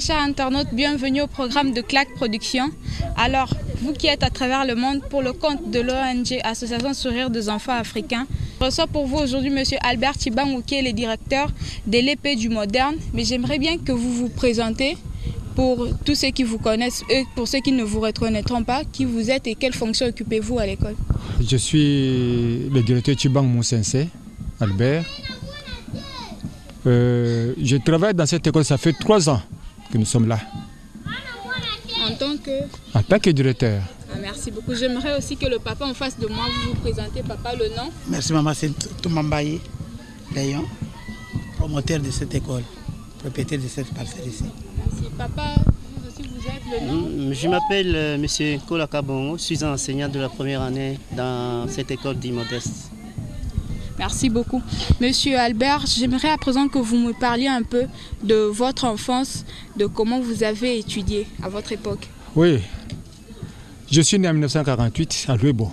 chers internautes, bienvenue au programme de Claque Production. Alors, vous qui êtes à travers le monde, pour le compte de l'ONG Association Sourire des Enfants Africains, je reçois pour vous aujourd'hui M. Albert Tshibangou, qui est le directeur de l'épée du moderne. Mais j'aimerais bien que vous vous présentez pour tous ceux qui vous connaissent et pour ceux qui ne vous reconnaîtront pas, qui vous êtes et quelle fonction occupez-vous à l'école. Je suis le directeur Tshibangou Moussensé, Albert. Je travaille dans cette école, ça fait 3 ans que nous sommes là. En tant que directeur. Ah, merci beaucoup. J'aimerais aussi que le papa en face de moi, vous présentez, papa, le nom. Merci maman, c'est Toumambaye Léon, promoteur de cette école, propriétaire de cette parcelle ici. Merci papa, vous aussi vous êtes le nom. Je m'appelle M. Kola Kabongo, je suis enseignant de la première année dans cette école d'Imodeste. Merci beaucoup. Monsieur Albert, j'aimerais à présent que vous me parliez un peu de votre enfance, de comment vous avez étudié à votre époque. Oui, je suis né en 1948 à Louébo.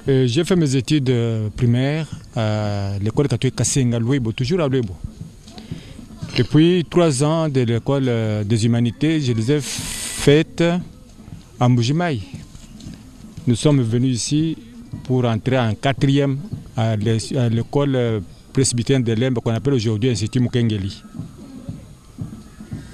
J'ai fait mes études primaires à l'école catholique Kassenga, Louébo, toujours à Louébo. Depuis 3 ans de l'école des humanités, je les ai faites à Mbujimaï. Nous sommes venus ici pour entrer en 4e à l'école presbytérienne de l'Embe qu'on appelle aujourd'hui Institut Mukengeli.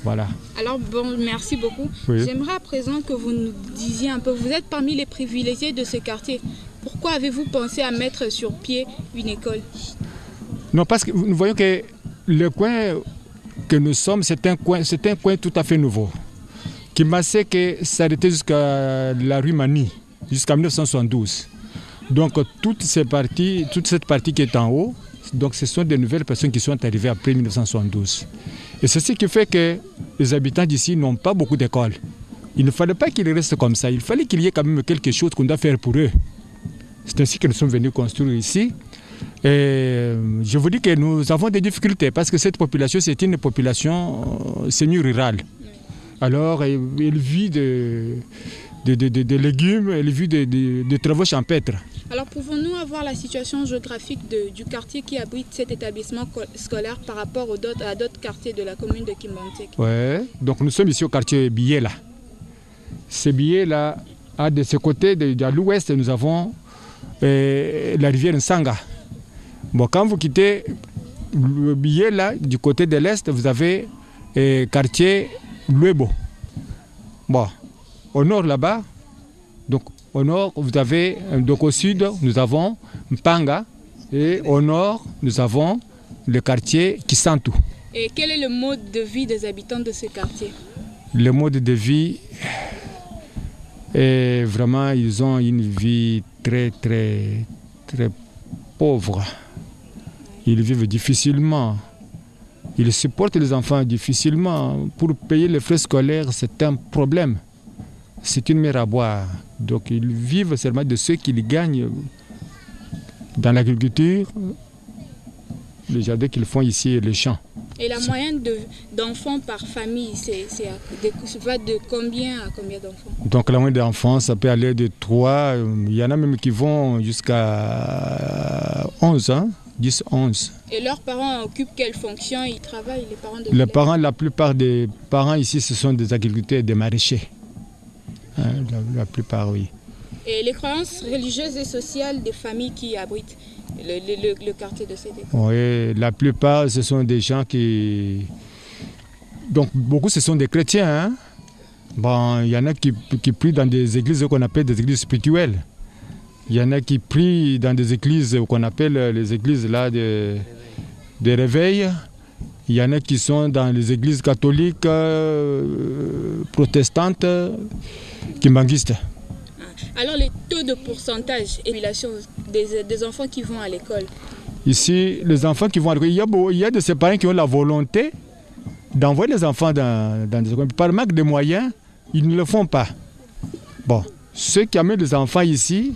Voilà. Alors bon, merci beaucoup. Oui. J'aimerais à présent que vous nous disiez un peu, vous êtes parmi les privilégiés de ce quartier. Pourquoi avez-vous pensé à mettre sur pied une école? Non, parce que nous voyons que le coin que nous sommes, c'est un coin tout à fait nouveau. Qui m'a fait que s'arrêter jusqu'à la rue Mani, jusqu'à 1972. Donc toute cette partie qui est en haut, donc ce sont des nouvelles personnes qui sont arrivées après 1972. Et c'est ce qui fait que les habitants d'ici n'ont pas beaucoup d'écoles. Il ne fallait pas qu'ils restent comme ça, il fallait qu'il y ait quand même quelque chose qu'on doit faire pour eux. C'est ainsi que nous sommes venus construire ici. Et je vous dis que nous avons des difficultés parce que cette population, c'est une population semi-rurale. Alors, elle vit de légumes, elle vit de travaux champêtres. Alors, pouvons-nous avoir la situation géographique du quartier qui abrite cet établissement scolaire par rapport à d'autres quartiers de la commune de Kimbantek? Oui, donc nous sommes ici au quartier Biyela. Ce Biyela, de ce côté, à l'ouest, nous avons la rivière Nsanga. Bon, quand vous quittez le Biyela, du côté de l'est, vous avez le quartier Louébo. Bon, au nord là-bas, donc au nord, vous avez, donc au sud, nous avons Mpanga et au nord, nous avons le quartier Kisantu. Et quel est le mode de vie des habitants de ce quartier? Le mode de vie, vraiment, ils ont une vie très pauvre. Ils vivent difficilement. Ils supportent les enfants difficilement. Pour payer les frais scolaires, c'est un problème. C'est une mer à boire. Donc ils vivent seulement de ce qu'ils gagnent dans l'agriculture, les jardins qu'ils font ici et les champs. Et la moyenne d'enfants par famille, va de combien à combien d'enfants? Donc la moyenne d'enfants, ça peut aller de 3, il y en a même qui vont jusqu'à 11 ans. 10, 11. Et leurs parents occupent quelle fonction? Ils travaillent, les parents de la plupart des parents ici, ce sont des agriculteurs et des maraîchers. La plupart, oui. Et les croyances religieuses et sociales des familles qui abritent le quartier de cette école? Oui, la plupart, ce sont des gens qui... Donc, beaucoup, ce sont des chrétiens. Hein? Bon, il y en a qui prient dans des églises qu'on appelle des églises spirituelles. Il y en a qui prient dans des églises qu'on appelle les églises là de réveil. Il y en a qui sont dans les églises catholiques, protestantes, kimbanguistes. Alors les taux de pourcentage et des enfants qui vont à l'école? Ici, les enfants qui vont à l'école, il y a de ces parents qui ont la volonté d'envoyer les enfants dans des écoles. Par manque de moyens, ils ne le font pas. Bon, ceux qui amènent les enfants ici,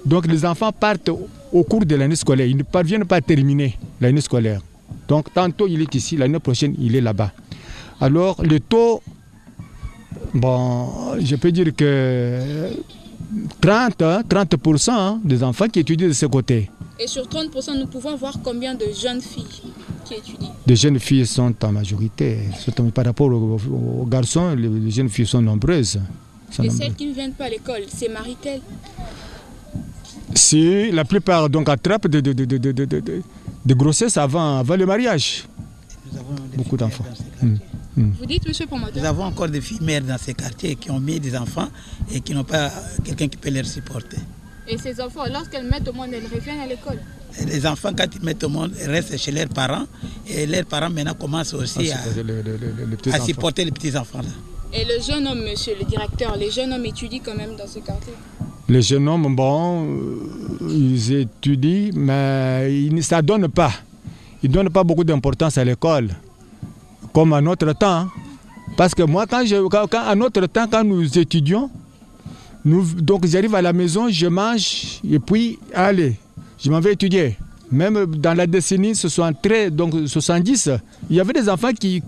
donc les enfants partent au cours de l'année scolaire. Ils ne parviennent pas à terminer l'année scolaire. Donc tantôt il est ici, l'année prochaine il est là-bas. Alors le taux, bon, je peux dire que 30% des enfants qui étudient de ce côté. Et sur 30%, nous pouvons voir combien de jeunes filles qui étudient? Les jeunes filles sont en majorité. Par rapport aux garçons, les jeunes filles sont nombreuses. Et celles qui ne viennent pas à l'école, c'est marient-elles? Si, la plupart donc attrapent de grossesse avant le mariage. Nous avons beaucoup d'enfants. Vous dites, monsieur le promoteur? Nous avons encore des filles mères dans ces quartiers qui ont mis des enfants et qui n'ont pas quelqu'un qui peut les supporter. Et ces enfants, lorsqu'elles mettent au monde, elles reviennent à l'école? Les enfants, quand ils mettent au monde, ils restent chez leurs parents. Et leurs parents maintenant commencent aussi à supporter les petits-enfants là. Et le jeune homme, monsieur le directeur, les jeunes hommes étudient quand même dans ce quartier? Les jeunes hommes, bon, ils étudient, mais ça ne donne pas. Ils ne donnent pas beaucoup d'importance à l'école, comme à notre temps. Parce que moi, à notre temps, quand nous étudions, donc j'arrive à la maison, je mange, et puis, allez, je m'en vais étudier. Même dans la décennie 73, donc 70, il y avait des enfants qui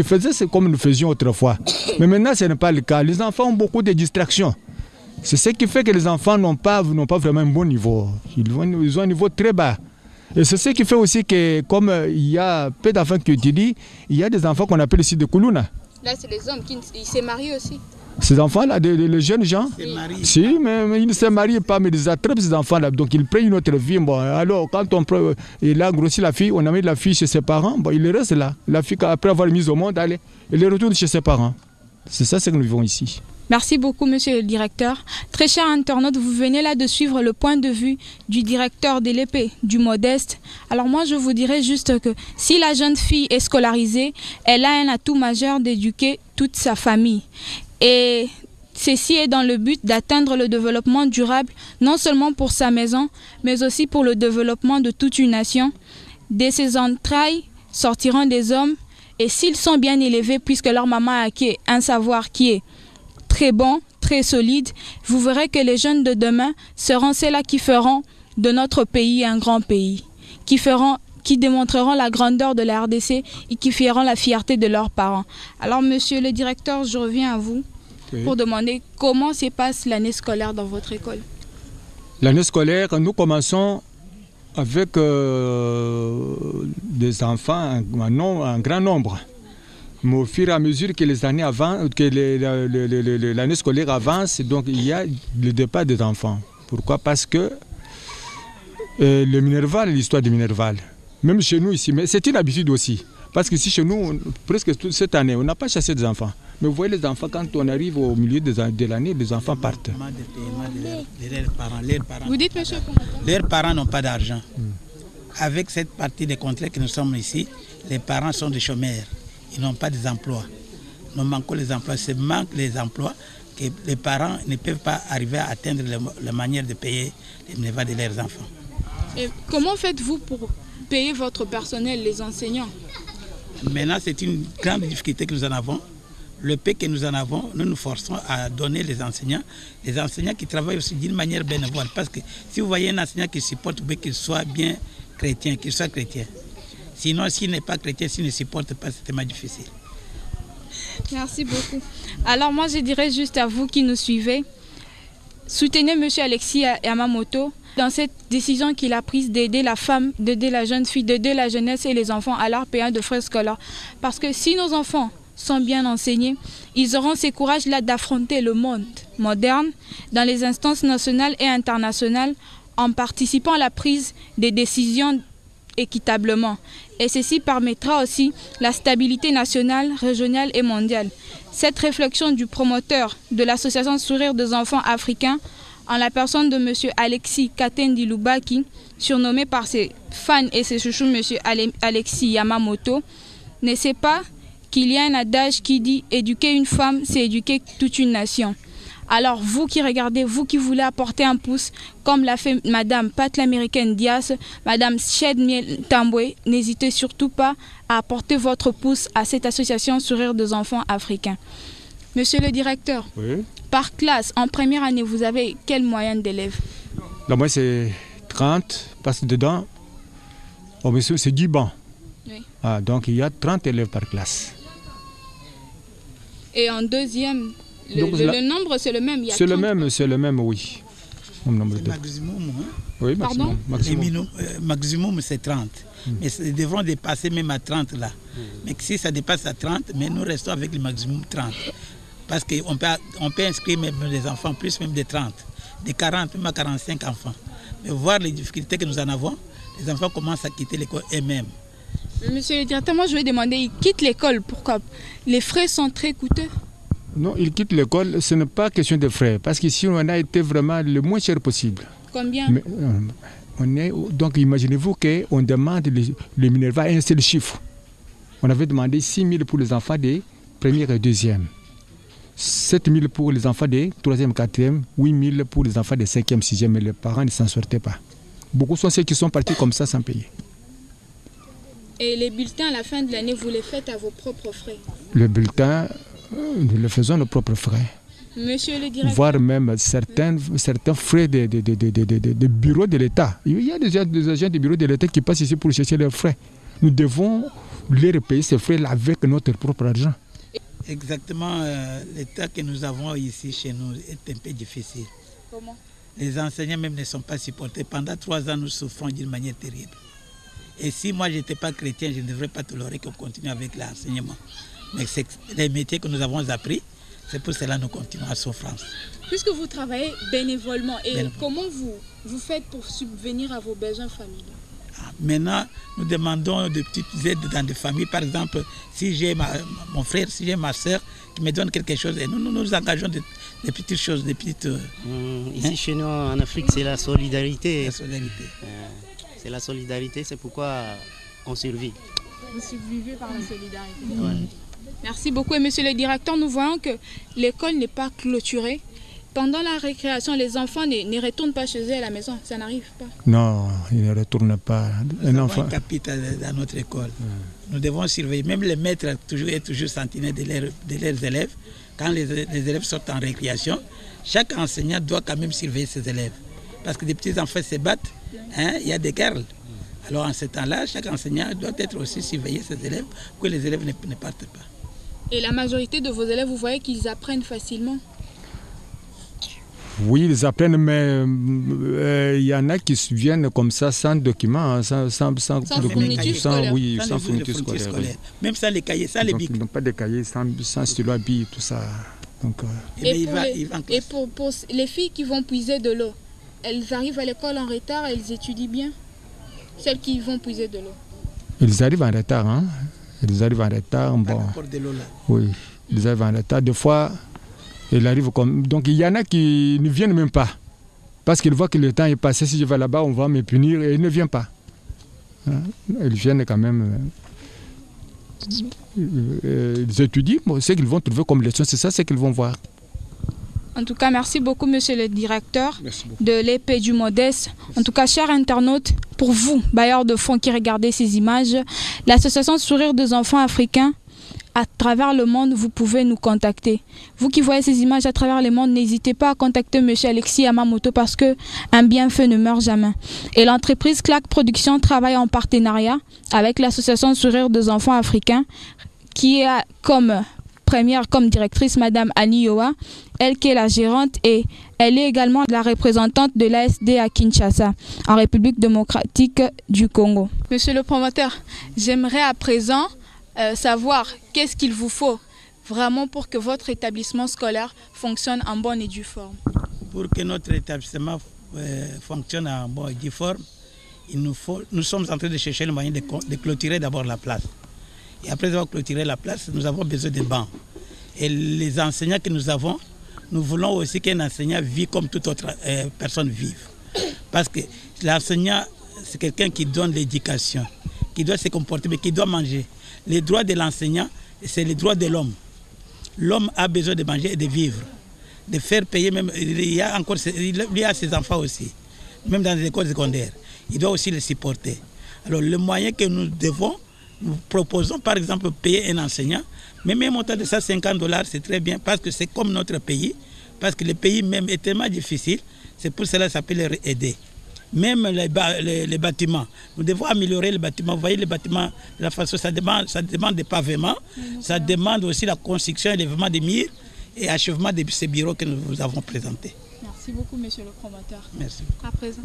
faisaient ce comme nous faisions autrefois. Mais maintenant, ce n'est pas le cas. Les enfants ont beaucoup de distractions. C'est ce qui fait que les enfants n'ont pas vraiment un bon niveau. Ils ont un niveau très bas. Et c'est ce qui fait aussi que, comme il y a peu d'enfants qui étudient, il y a des enfants qu'on appelle ici des Koulouna. Là, c'est les hommes qui se marient aussi. Ces enfants-là, les jeunes gens, si, mais ils ne se marient pas, mais ils attrapent ces enfants-là. Donc ils prennent une autre vie. Bon, alors, quand il a grossi la fille, on a mis la fille chez ses parents, bon, il reste là. La fille, après avoir mis au monde, allez, elle retourne chez ses parents. C'est ça ce que nous vivons ici. Merci beaucoup, monsieur le directeur. Très chers internautes, vous venez là de suivre le point de vue du directeur de l'épée, du Modeste. Alors moi, je vous dirais juste que si la jeune fille est scolarisée, elle a un atout majeur d'éduquer toute sa famille. Et ceci est dans le but d'atteindre le développement durable, non seulement pour sa maison, mais aussi pour le développement de toute une nation. De ses entrailles sortiront des hommes, et s'ils sont bien élevés, puisque leur maman a acquis un savoir qui est très bon, très solide, vous verrez que les jeunes de demain seront ceux-là qui feront de notre pays un grand pays, qui démontreront la grandeur de la RDC et qui feront la fierté de leurs parents. Alors, monsieur le directeur, je reviens à vous pour demander comment se passe l'année scolaire dans votre école. L'année scolaire, nous commençons avec des enfants, un grand nombre. Mais au fur et à mesure que les années avancent, que l'année scolaire avance, donc il y a le départ des enfants. Pourquoi? Parce que le Minerval, l'histoire du Minerval, même chez nous ici, mais c'est une habitude aussi. Parce que si chez nous, presque toute cette année, on n'a pas chassé des enfants. Mais vous voyez les enfants, quand on arrive au milieu de l'année, les enfants partent. Vous dites, monsieur? Leurs parents n'ont pas d'argent. Avec cette partie des contrats que nous sommes ici, les parents sont des chômeurs. Ils n'ont pas d'emplois. Nous manquons les emplois. C'est manque les emplois que les parents ne peuvent pas arriver à atteindre la manière de payer les minervales de leurs enfants. Et comment faites-vous pour payer votre personnel, les enseignants? Maintenant, c'est une grande difficulté que nous en avons. Le peu que nous en avons, nous nous forçons à donner les enseignants qui travaillent aussi d'une manière bénévole. Parce que si vous voyez un enseignant qui supporte, vous voulez qu'il soit bien chrétien, qu'il soit chrétien. Sinon, s'il n'est pas chrétien, s'il ne supporte pas, c'est tellement difficile. Merci beaucoup. Alors moi, je dirais juste à vous qui nous suivez, soutenez M. Alexis Yamamoto dans cette décision qu'il a prise d'aider la femme, d'aider la jeune fille, d'aider la jeunesse et les enfants à leur payer de frais scolaires. Parce que si nos enfants sont bien enseignés, ils auront ce courage-là d'affronter le monde moderne dans les instances nationales et internationales en participant à la prise des décisions équitablement. Et ceci permettra aussi la stabilité nationale, régionale et mondiale. Cette réflexion du promoteur de l'association Sourire des enfants africains, en la personne de M. Alexis Katendi Lubaki, surnommé par ses fans et ses chouchous M. Alexis Yamamoto, ne sait pas qu'il y a un adage qui dit « éduquer une femme, c'est éduquer toute une nation ». Alors vous qui regardez, vous qui voulez apporter un pouce, comme l'a fait Madame Pat l'Américaine Diaz, Madame Chedmiel Tambwe, n'hésitez surtout pas à apporter votre pouce à cette association Sourire des enfants africains. Monsieur le directeur, oui. Par classe, en première année, vous avez quelle moyenne d'élèves? La moyenne c'est 30, parce que dedans, c'est 10 bancs. Oui. Ah, donc il y a 30 élèves par classe. Et en deuxième, le nombre c'est le même? C'est le même, oui. nombre de... Maximum, hein? Oui, Pardon? maximum. Maximum c'est 30. Mais ils devront dépasser même à 30 là. Mais si ça dépasse à 30, mais nous restons avec le maximum 30. Parce qu'on peut inscrire même des enfants, plus même de 30, de 40, même à 45 enfants. Mais voir les difficultés que nous en avons, les enfants commencent à quitter l'école eux-mêmes. Monsieur le directeur, moi je vais demander, ils quittent l'école, pourquoi? Les frais sont très coûteux. Non, ils quittent l'école, ce n'est pas question de frais, parce qu'ici on a été vraiment le moins cher possible. Combien? Mais, donc imaginez-vous qu'on demande le Minerva un seul chiffre. On avait demandé 6 000 pour les enfants des premières et deuxièmes, 7 000 pour les enfants des troisième et quatrième, 8 000 pour les enfants des cinquième, sixième, mais les parents ne s'en sortaient pas. Beaucoup sont ceux qui sont partis comme ça sans payer. Et les bulletins à la fin de l'année, vous les faites à vos propres frais? Le bulletin, nous le faisons à nos propres frais. Monsieur le directeur. Voire même certains frais de bureaux de l'État. Il y a des agents du bureau de l'État qui passent ici pour chercher leurs frais. Nous devons les repayer ces frais-là avec notre propre argent. Exactement, l'état que nous avons ici chez nous est un peu difficile. Comment? Les enseignants même ne sont pas supportés. Pendant 3 ans, nous souffrons d'une manière terrible. Et si moi je n'étais pas chrétien, je ne devrais pas tolérer qu'on continue avec l'enseignement. Mais c'est les métiers que nous avons appris, c'est pour cela que nous continuons à souffrance. Puisque vous travaillez bénévolement, et comment vous faites pour subvenir à vos besoins familiaux? Maintenant, nous demandons de petites aides dans des familles. Par exemple, si j'ai mon frère, si j'ai ma soeur qui me donne quelque chose, et nous engageons des petites choses, des petites... Ici chez nous en Afrique, c'est la solidarité. La solidarité. C'est la solidarité, c'est pourquoi on survit. Vous survivez par la solidarité. Ouais. Merci beaucoup. Et monsieur le directeur, nous voyons que l'école n'est pas clôturée. Pendant la récréation, les enfants ne retournent pas chez eux à la maison. Ça n'arrive pas. Non, ils ne retournent pas. Nous avons un chapitre dans notre école. Nous devons surveiller. Même les maîtres est toujours sentinelle de leurs élèves. Quand les élèves sortent en récréation, chaque enseignant doit quand même surveiller ses élèves. Parce que des petits enfants se battent, hein, il y a des guerres. Alors en ce temps-là, chaque enseignant doit être aussi surveiller ses élèves pour que les élèves ne partent pas. Et la majorité de vos élèves, vous voyez qu'ils apprennent facilement? Oui, ils apprennent, mais il y en a qui viennent comme ça sans documents, sans fourniture scolaire. Oui, sans fourniture scolaire. Oui. Même sans les cahiers, sans les bics. Ils n'ont pas de cahiers, sans stylo à billes, tout ça. Donc, et pour les filles qui vont puiser de l'eau, elles arrivent à l'école en retard, elles étudient bien? Celles qui vont puiser de l'eau? Ils arrivent en retard, hein? Ils arrivent en retard, bon. De l'eau, là. Oui, ils arrivent en retard. Des fois, ils arrivent comme... Donc il y en a qui ne viennent même pas. Parce qu'ils voient que le temps est passé. Si je vais là-bas, on va me punir et ils ne viennent pas. Hein? Ils viennent quand même... ils étudient, bon, ce qu'ils vont trouver comme leçon, c'est ça, ce qu'ils vont voir. En tout cas, merci beaucoup, monsieur le directeur de l'épée du Modeste. En tout cas, chers internautes, pour vous, bailleurs de fonds qui regardez ces images, l'association Sourire des enfants africains, à travers le monde, vous pouvez nous contacter. Vous qui voyez ces images à travers le monde, n'hésitez pas à contacter monsieur Alexis Yamamoto parce que un bienfait ne meurt jamais. Et l'entreprise Claque Production travaille en partenariat avec l'association Sourire des enfants africains qui a comme directrice Madame Annie Yoa, elle qui est la gérante et elle est également la représentante de l'ASD à Kinshasa, en République démocratique du Congo. Monsieur le promoteur, j'aimerais à présent savoir qu'est-ce qu'il vous faut vraiment pour que votre établissement scolaire fonctionne en bonne et due forme. Pour que notre établissement fonctionne en bonne et due forme, nous sommes en train de chercher le moyen de clôturer d'abord la place. Et après avoir clôturé la place, nous avons besoin de bancs. Et les enseignants que nous avons, nous voulons aussi qu'un enseignant vive comme toute autre personne vive. Parce que l'enseignant, c'est quelqu'un qui donne l'éducation, qui doit se comporter, mais qui doit manger. Les droits de l'enseignant, c'est les droits de l'homme. L'homme a besoin de manger et de vivre, de faire payer même. Il y a ses enfants aussi, même dans les écoles secondaires. Il doit aussi les supporter. Alors le moyen que nous devons, nous proposons par exemple payer un enseignant, mais même un montant de $150, c'est très bien parce que c'est comme notre pays, parce que le pays même est tellement difficile, c'est pour cela que ça peut les aider. Même les bâtiments, nous devons améliorer les bâtiments. Vous voyez les bâtiments, de la façon, ça demande des pavements, ça demande aussi la construction et l'élèvement des murs et achèvement de ces bureaux que nous vous avons présentés. Merci. Merci beaucoup, monsieur le promoteur. Merci. À présent.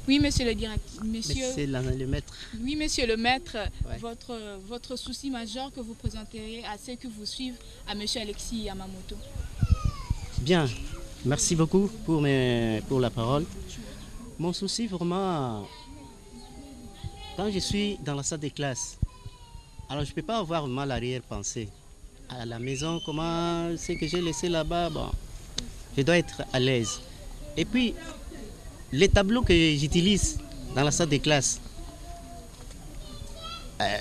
Oui, monsieur le directeur. C'est le maître. Oui, monsieur le maître, Ouais. votre souci majeur que vous présenterez à ceux qui vous suivent, à monsieur Alexis Yamamoto. Bien, merci beaucoup pour la parole. Mon souci vraiment, quand je suis dans la salle de classe, alors je ne peux pas avoir vraiment l'arrière-pensée. À la maison, comment c'est que j'ai laissé là-bas, bon, je dois être à l'aise. Et puis, les tableaux que j'utilise dans la salle de classe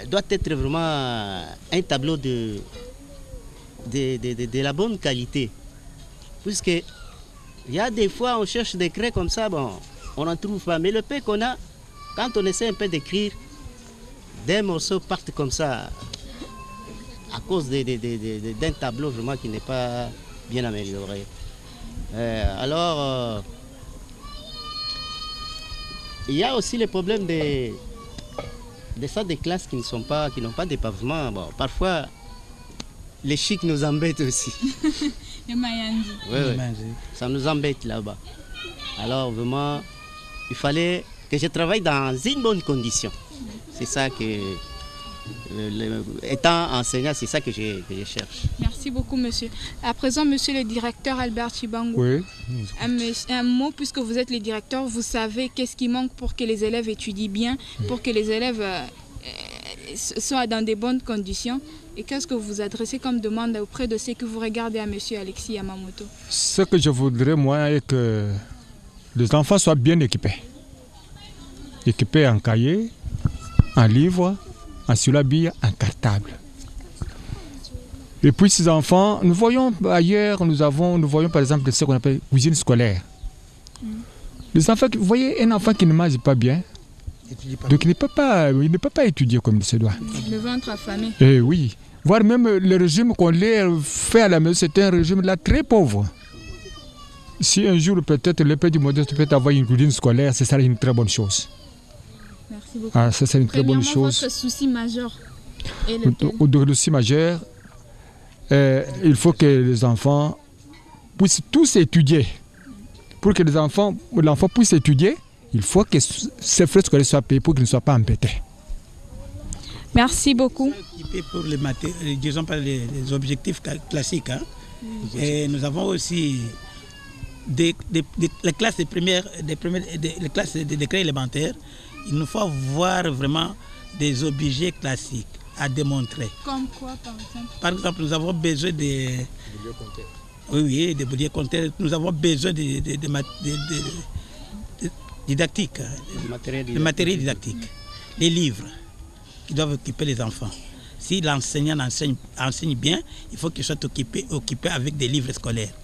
doit être vraiment un tableau de la bonne qualité. Puisque il y a des fois on cherche des craies comme ça, bon, on n'en trouve pas. Mais le peu qu'on a, quand on essaie un peu d'écrire, des morceaux partent comme ça à cause d'un tableau vraiment qui n'est pas bien amélioré. Il y a aussi le problème des salles de classe qui n'ont pas de pavement. Bon, parfois, les chics nous embêtent aussi. Le Mayandi. Oui, ça nous embête là-bas. Alors vraiment, il fallait que je travaille dans une bonne condition. C'est ça que, étant enseignant, c'est ça que je cherche. Merci beaucoup, monsieur. À présent, monsieur le directeur Albert Chibangu. Oui. Un mot, puisque vous êtes le directeur, vous savez qu'est-ce qui manque pour que les élèves étudient bien, pour que les élèves soient dans de bonnes conditions. Et qu'est-ce que vous adressez comme demande auprès de ceux que vous regardez à monsieur Alexis Yamamoto? Ce que je voudrais, moi, est que les enfants soient bien équipés. Équipés en cahier, en livre, en syllabille, en cartable. Et puis ces enfants, nous voyons ailleurs, nous voyons par exemple ce qu'on appelle cuisine scolaire. Les enfants, vous voyez un enfant qui ne mange pas bien, donc il ne peut pas étudier comme il se doit. Le ventre affamé. Eh oui. Voire même le régime qu'on leur fait à la maison, c'est un régime là très pauvre. Si un jour peut-être le père du modeste peut avoir une cuisine scolaire, ce serait une très bonne chose. Merci beaucoup. Ah, ça c'est une très bonne chose. Votre souci majeur est lequel? Au souci majeur, il faut que les enfants puissent tous étudier. Pour que l'enfant puisse étudier, il faut que ces frais scolaires soient payés pour qu'ils ne soient pas embêtés. Merci beaucoup. Pour disons pas les objectifs classiques. Hein. Et nous avons aussi les classes des premières, les classes des décrets élémentaires. Il nous faut avoir vraiment des objets classiques à démontrer. Comme quoi, par exemple? Par exemple, nous avons besoin de... Oui, des bouliers compteurs. Nous avons besoin de didactique, le matériel didactique, les livres qui doivent occuper les enfants. Si l'enseignant enseigne bien, il faut qu'il soit occupé avec des livres scolaires,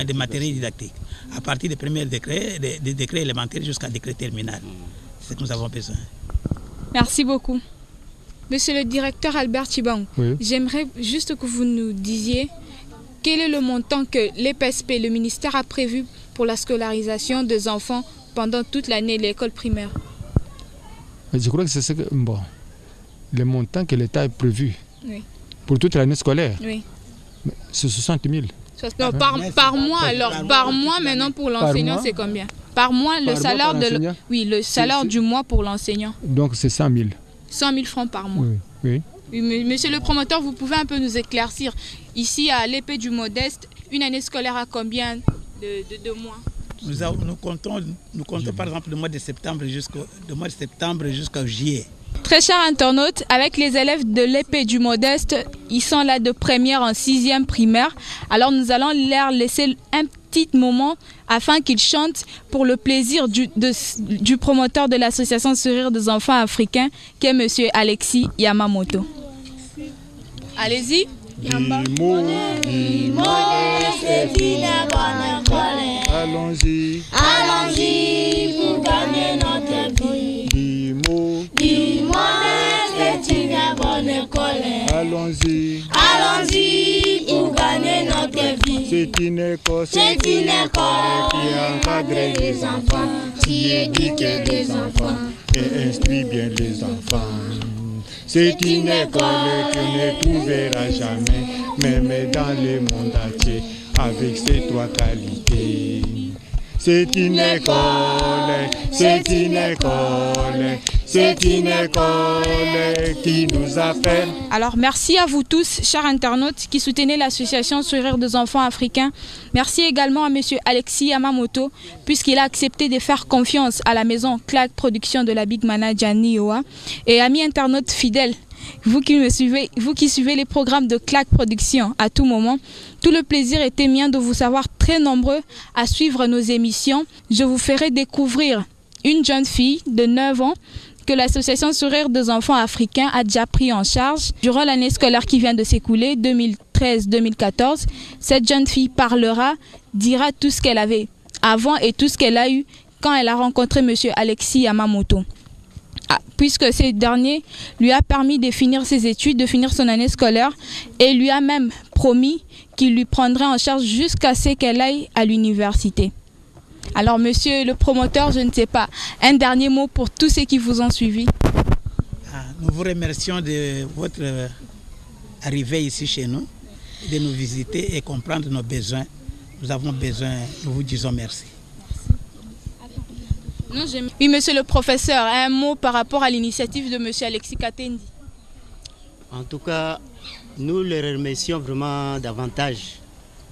des matériels didactiques. À partir des premiers décrets, des décrets élémentaires jusqu'à décret terminal. C'est ce que nous avons besoin. Merci beaucoup. Monsieur le directeur Albert Chibangu, oui. J'aimerais juste que vous nous disiez quel est le montant que l'EPSP, le ministère, a prévu pour la scolarisation des enfants pendant toute l'année de l'école primaire. Je crois que c'est ce que... Bon, le montant que l'État a prévu pour toute l'année scolaire, c'est 60 000. Non, par mois, alors par mois maintenant pour l'enseignant c'est combien? Par mois, le salaire le salaire du mois pour l'enseignant. Donc c'est 100 000. 100 000 francs par mois. Oui. Monsieur le promoteur, vous pouvez un peu nous éclaircir. Ici à l'épée du Modeste, une année scolaire à combien de mois? Nous comptons par exemple le mois de septembre jusqu'au juillet. Très chers internautes, avec les élèves de l'épée du Modeste, ils sont là de première en 6e primaire. Alors nous allons leur laisser un petit moment afin qu'ils chantent pour le plaisir du promoteur de l'association Sourire des enfants africains, qui est monsieur Alexis Yamamoto. Allez-y. Allons-y. Allons-y pour gagner notre vie. C'est une bonne école. Allons-y. Allons-y pour gagner notre vie. C'est une école qui encadre les enfants, qui éduque les enfants et instruit bien les enfants. C'est une école qui ne trouvera jamais, même dans le monde entier, avec ces trois qualités. C'est une école, c'est une école, c'est une école qui nous appelle. Alors merci à vous tous, chers internautes, qui soutenez l'association Sourire des enfants africains. Merci également à M. Alexis Yamamoto, puisqu'il a accepté de faire confiance à la maison Clack Production de la Big Manager Nioa. Et amis internautes fidèles, vous qui suivez les programmes de Clack Production à tout moment, tout le plaisir était mien de vous savoir très nombreux à suivre nos émissions. Je vous ferai découvrir une jeune fille de 9 ans que l'association Sourire des enfants africains a déjà pris en charge durant l'année scolaire qui vient de s'écouler, 2013-2014. Cette jeune fille parlera, dira tout ce qu'elle avait avant et tout ce qu'elle a eu quand elle a rencontré M. Alexis Yamamoto. Puisque ce dernier lui a permis de finir ses études, de finir son année scolaire et lui a même promis qu'il lui prendrait en charge jusqu'à ce qu'elle aille à l'université. Alors monsieur le promoteur, je ne sais pas, un dernier mot pour tous ceux qui vous ont suivi. Nous vous remercions de votre arrivée ici chez nous, de nous visiter et comprendre nos besoins. Nous avons besoin, nous vous disons merci. Oui, monsieur le professeur, un mot par rapport à l'initiative de monsieur Alexis Katendi. En tout cas, nous le remercions vraiment davantage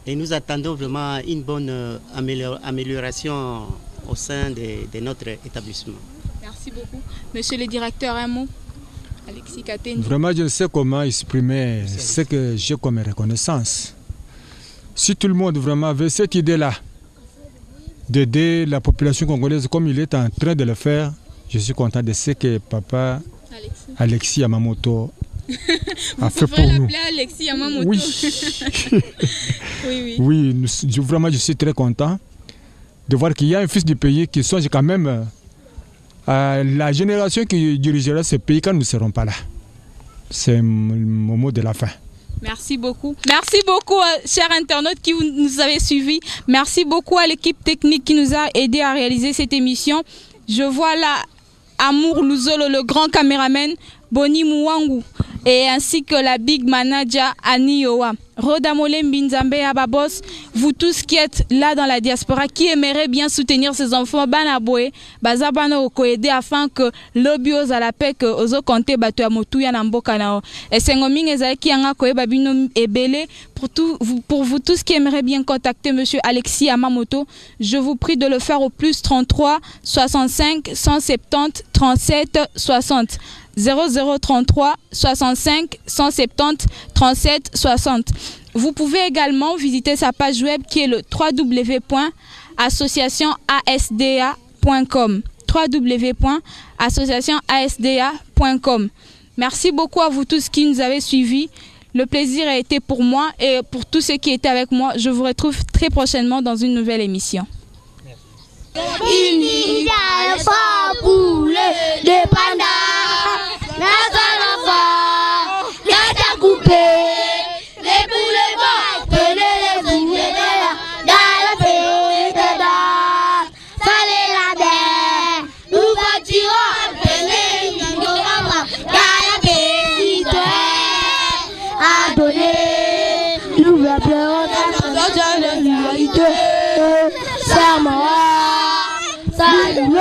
et nous attendons vraiment une bonne amélioration au sein de notre établissement. Merci beaucoup. Monsieur le directeur, un mot. Alexis Katendi. Vraiment, je ne sais comment exprimer ce que j'ai comme reconnaissance. Si tout le monde vraiment avait cette idée-là, d'aider la population congolaise comme il est en train de le faire, je suis content de ce que papa Alexis Yamamoto a fait pour nous. Alexis Yamamoto. Oui, oui, vraiment je suis très content de voir qu'il y a un fils du pays qui songe quand même à la génération qui dirigera ce pays quand nous ne serons pas là. C'est mon mot de la fin. Merci beaucoup. Merci beaucoup, chers internautes qui nous avez suivis. Merci beaucoup à l'équipe technique qui nous a aidés à réaliser cette émission. Je vois là Amour Luzolo, le grand caméraman, Boni Mouangou, et ainsi que la Big Manager Anioa. Rodamole Mbinzambe Ababos, vous tous qui êtes là dans la diaspora, qui aimeraient bien soutenir ces enfants, Banaboe, Bazabana Okoede, afin que l'obios à la paix que Ozo Konte Batu Amotuya Namboka Nao. Et Sengoming Ezaki Anga Koe Babino Ebele, pour vous tous qui aimeraient bien contacter M. Alexis Yamamoto, je vous prie de le faire au plus 33 65 170 37 60. 0033 65 170 37 60. Vous pouvez également visiter sa page web qui est le www.associationasda.com. www.associationasda.com. Merci beaucoup à vous tous qui nous avez suivis. Le plaisir a été pour moi et pour tous ceux qui étaient avec moi. Je vous retrouve très prochainement dans une nouvelle émission. Il n'y a pas poulet de panda. Les poulets morts, prenez les poulets de là, dans le pays de là, salez la mer, nous voiturons, prenez une maman, dans le pays de là, à donner, nous pleurons dans la vérité, serment, salut,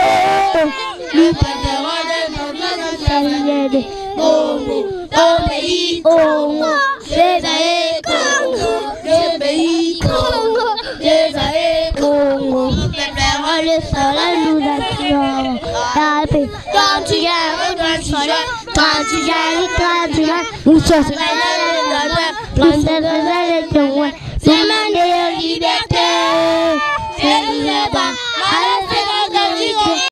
nous préférons des au pays Congo, les aïeux Congo, le pays Congo, les aïeux Congo. Nous préférons le soleil, nous attirons la paix. Quand tu gagnes, nous sommes les témoins. C'est ma meilleure idée.